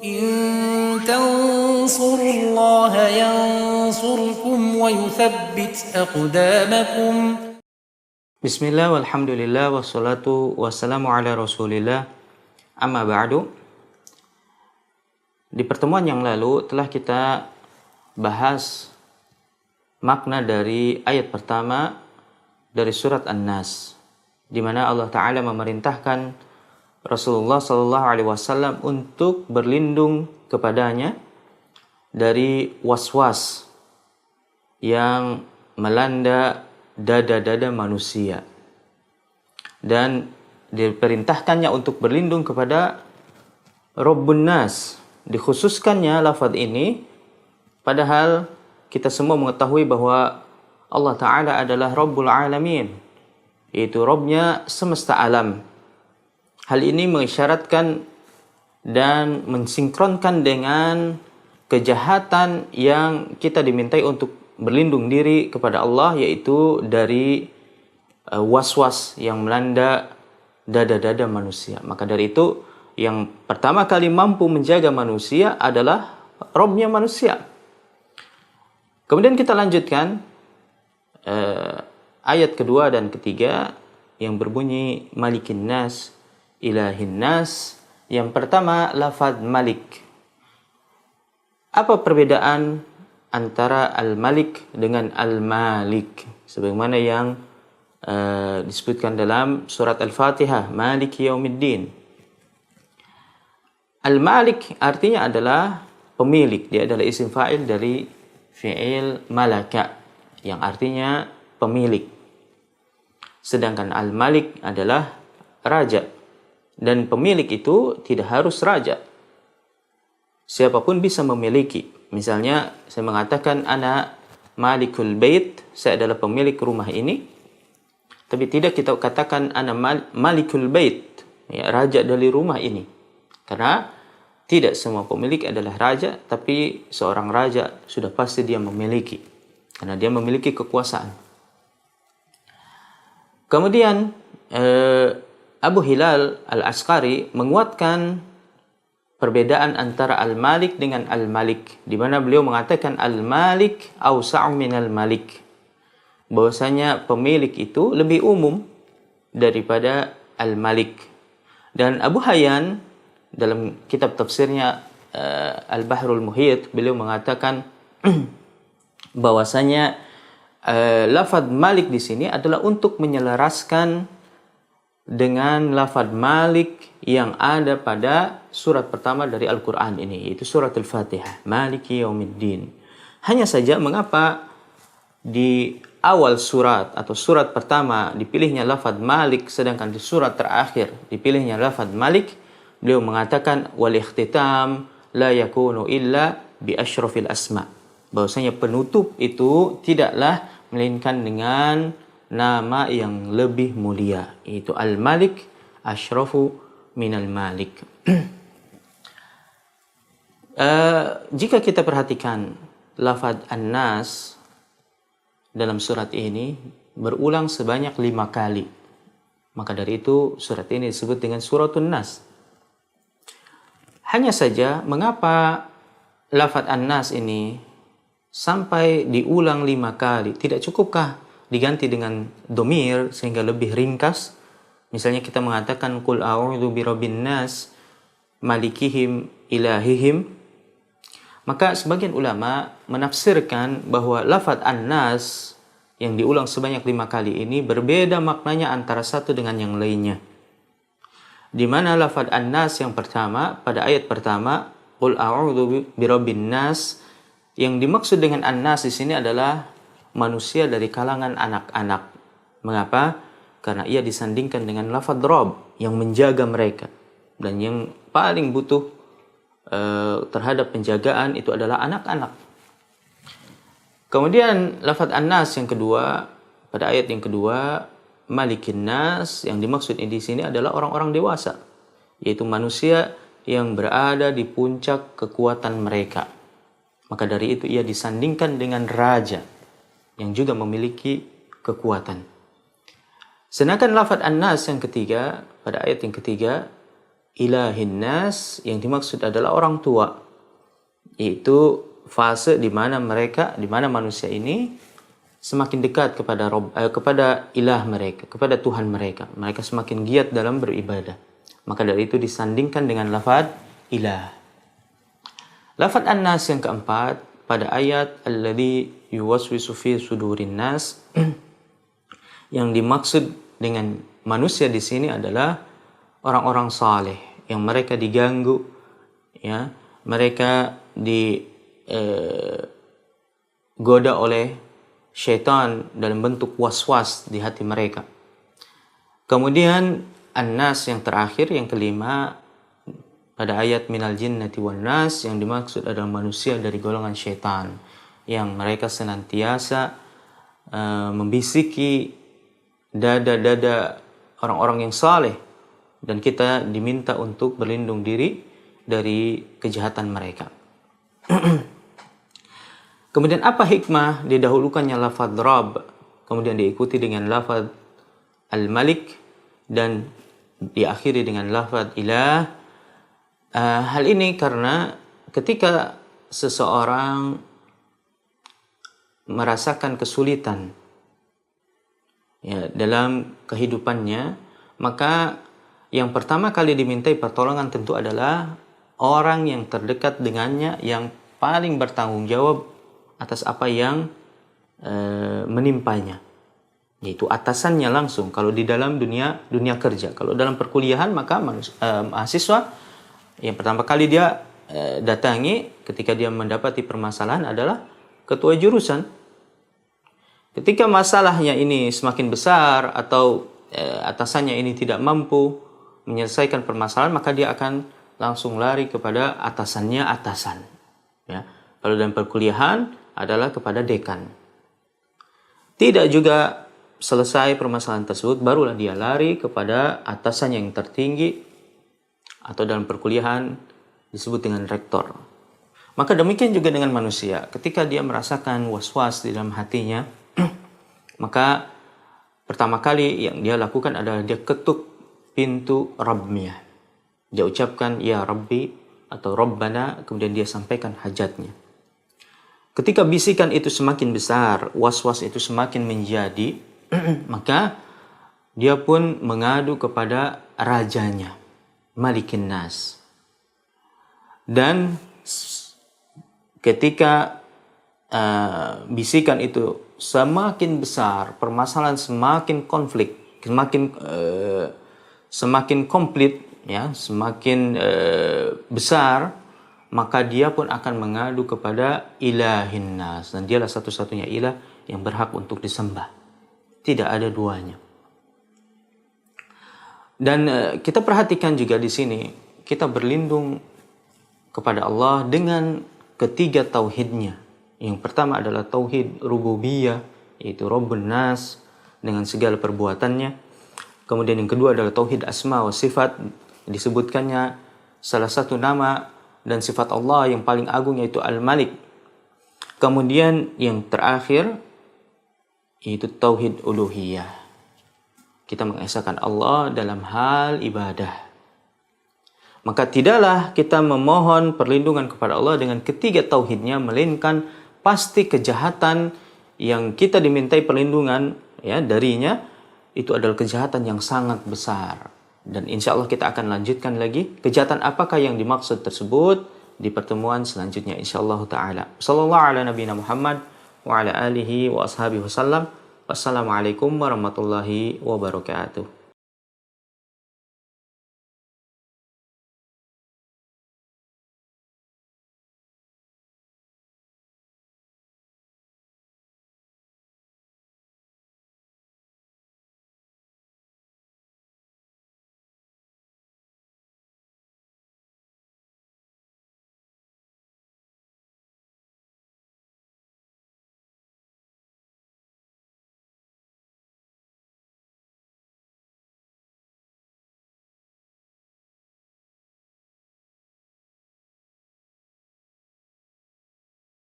إن تنصروا الله ينصركم ويثبت أقدامكم. Bismillah, walhamdulillah, wassalatu wassalamu ala rasulillah, amma ba'du. Di pertemuan yang lalu telah kita bahas makna dari ayat pertama dari surat An-Nas, di mana Allah Ta'ala memerintahkan Rasulullah SAW untuk berlindung kepadanya dari was-was yang melanda dada-dada manusia, dan diperintahkannya untuk berlindung kepada Rabbun Nas. Dikhususkannya lafaz ini, padahal kita semua mengetahui bahwa Allah Ta'ala adalah Rabbul Alamin, yaitu Rabbnya semesta alam. Hal ini mengisyaratkan dan mensinkronkan dengan kejahatan yang kita dimintai untuk berlindung diri kepada Allah, yaitu dari was-was yang melanda dada-dada manusia. Maka dari itu, yang pertama kali mampu menjaga manusia adalah Rabbnya manusia. Kemudian kita lanjutkan ayat kedua dan ketiga yang berbunyi Malikin Nas, Ilahin Nas. Yang pertama, lafaz Malik. Apa perbedaan antara Al-Malik dengan Al-Malik? Sebagaimana yang disebutkan dalam surat Al-Fatihah, Maliki Yaumiddin. Al-Malik artinya adalah pemilik. Dia adalah isim fa'il dari fi'il malaka, yang artinya pemilik. Sedangkan Al-Malik adalah raja. Dan pemilik itu tidak harus raja. Siapapun bisa memiliki. Misalnya saya mengatakan ana malikul bait, saya adalah pemilik rumah ini. Tapi tidak kita katakan ana malikul bait, ya, raja dari rumah ini. Karena tidak semua pemilik adalah raja, tapi seorang raja sudah pasti dia memiliki, karena dia memiliki kekuasaan. Kemudian Abu Hilal Al-Askari menguatkan perbedaan antara Al-Malik dengan Al-Malik, di mana beliau mengatakan Al-Malik awsa'u minal Malik, bahwasanya pemilik itu lebih umum daripada Al-Malik. Dan Abu Hayyan dalam kitab tafsirnya Al-Bahrul Muhit, beliau mengatakan bahwasanya lafaz Malik di sini adalah untuk menyelaraskan dengan lafaz Malik yang ada pada surat pertama dari Al-Quran ini, yaitu surat Al-Fatihah, Maliki Yaumiddin. Hanya saja mengapa di awal surat atau surat pertama dipilihnya lafaz Malik, sedangkan di surat terakhir dipilihnya lafaz Malik? Beliau mengatakan wal ikhtitam la yakunu illa bi asyrafil asma, bahwasanya penutup itu tidaklah melainkan dengan nama yang lebih mulia, yaitu Al-Malik asyrafu minal Malik. Jika kita perhatikan lafaz An-Nas dalam surat ini berulang sebanyak 5 kali. Maka dari itu surat ini disebut dengan Suratun Nas. Hanya saja mengapa lafaz An-Nas ini sampai diulang 5 kali? Tidak cukupkah diganti dengan domir sehingga lebih ringkas? Misalnya kita mengatakan qul a'udzu birabbin nas malikihim ilahihim. Maka sebagian ulama menafsirkan bahwa lafaz An-Nas yang diulang sebanyak 5 kali ini berbeda maknanya antara satu dengan yang lainnya. Di mana lafaz An-Nas yang pertama pada ayat pertama qul a'udzu birabbin nas, yang dimaksud dengan An-Nas di sini adalah manusia dari kalangan anak-anak. Mengapa? Karena ia disandingkan dengan lafaz Rabb yang menjaga mereka, dan yang paling butuh terhadap penjagaan itu adalah anak-anak. Kemudian lafaz An-Nas yang kedua pada ayat yang kedua, Malikin Nas, yang dimaksud di sini adalah orang-orang dewasa, yaitu manusia yang berada di puncak kekuatan mereka. Maka dari itu ia disandingkan dengan raja yang juga memiliki kekuatan. Sedangkan lafaz An-Nas yang ketiga, pada ayat yang ketiga, ilahin nas, yang dimaksud adalah orang tua. Itu fase di mana manusia ini semakin dekat kepada ilah mereka, kepada Tuhan mereka. Mereka semakin giat dalam beribadah. Maka dari itu disandingkan dengan lafaz ilah. Lafaz an-nas yang keempat pada ayat alladzi yuwaswisu fi sudurin nas, yang dimaksud dengan manusia di sini adalah orang-orang saleh yang mereka diganggu, ya, mereka digoda oleh syaitan dalam bentuk was-was di hati mereka. Kemudian an-nas yang terakhir, yang kelima, pada ayat minal jinnati wan nas, yang dimaksud adalah manusia dari golongan syaitan yang mereka senantiasa membisiki dada-dada orang-orang yang saleh, dan kita diminta untuk berlindung diri dari kejahatan mereka. Kemudian apa hikmah didahulukannya lafaz Rabb, kemudian diikuti dengan lafaz Al-Malik, dan diakhiri dengan lafaz Ilah? Hal ini karena ketika seseorang merasakan kesulitan, ya, dalam kehidupannya, maka yang pertama kali dimintai pertolongan tentu adalah orang yang terdekat dengannya, yang paling bertanggung jawab atas apa yang menimpanya, yaitu atasannya langsung. Kalau di dalam dunia kerja, kalau dalam perkuliahan, maka mahasiswa yang pertama kali dia datangi ketika dia mendapati permasalahan adalah ketua jurusan. Ketika masalahnya ini semakin besar atau atasannya ini tidak mampu menyelesaikan permasalahan, maka dia akan langsung lari kepada atasan. Ya. Kalau dalam perkuliahan adalah kepada dekan. Tidak juga selesai permasalahan tersebut, barulah dia lari kepada atasan yang tertinggi, atau dalam perkuliahan disebut dengan rektor. Maka demikian juga dengan manusia. Ketika dia merasakan was-was di dalam hatinya, maka pertama kali yang dia lakukan adalah dia ketuk pintu Rabbnya. Dia ucapkan ya Rabbi atau Rabbana, kemudian dia sampaikan hajatnya. Ketika bisikan itu semakin besar, was-was itu semakin menjadi, maka dia pun mengadu kepada rajanya, Malikin Nas. Dan ketika bisikan itu semakin besar, permasalahan semakin konflik, semakin komplit, ya, semakin besar, maka dia pun akan mengadu kepada ilahin nas, dan dialah satu-satunya ilah yang berhak untuk disembah. Tidak ada duanya. Dan kita perhatikan juga di sini, kita berlindung kepada Allah dengan ketiga tauhidnya. Yang pertama adalah tauhid rububiyah, yaitu Rabbun Nas dengan segala perbuatannya. Kemudian yang kedua adalah tauhid asma wa sifat, disebutkannya salah satu nama dan sifat Allah yang paling agung, yaitu Al-Malik. Kemudian yang terakhir yaitu tauhid uluhiyah. Kita mengesahkan Allah dalam hal ibadah. Maka tidaklah kita memohon perlindungan kepada Allah dengan ketiga tauhidnya, melainkan pasti kejahatan yang kita dimintai perlindungan, ya, darinya itu adalah kejahatan yang sangat besar. Dan insya Allah kita akan lanjutkan lagi kejahatan apakah yang dimaksud tersebut di pertemuan selanjutnya insya Allah ta'ala. Sallallahu ala nabiyina Muhammad wa ala alihi wa ashabihi wasallam. Wassalamualaikum warahmatullahi wabarakatuh.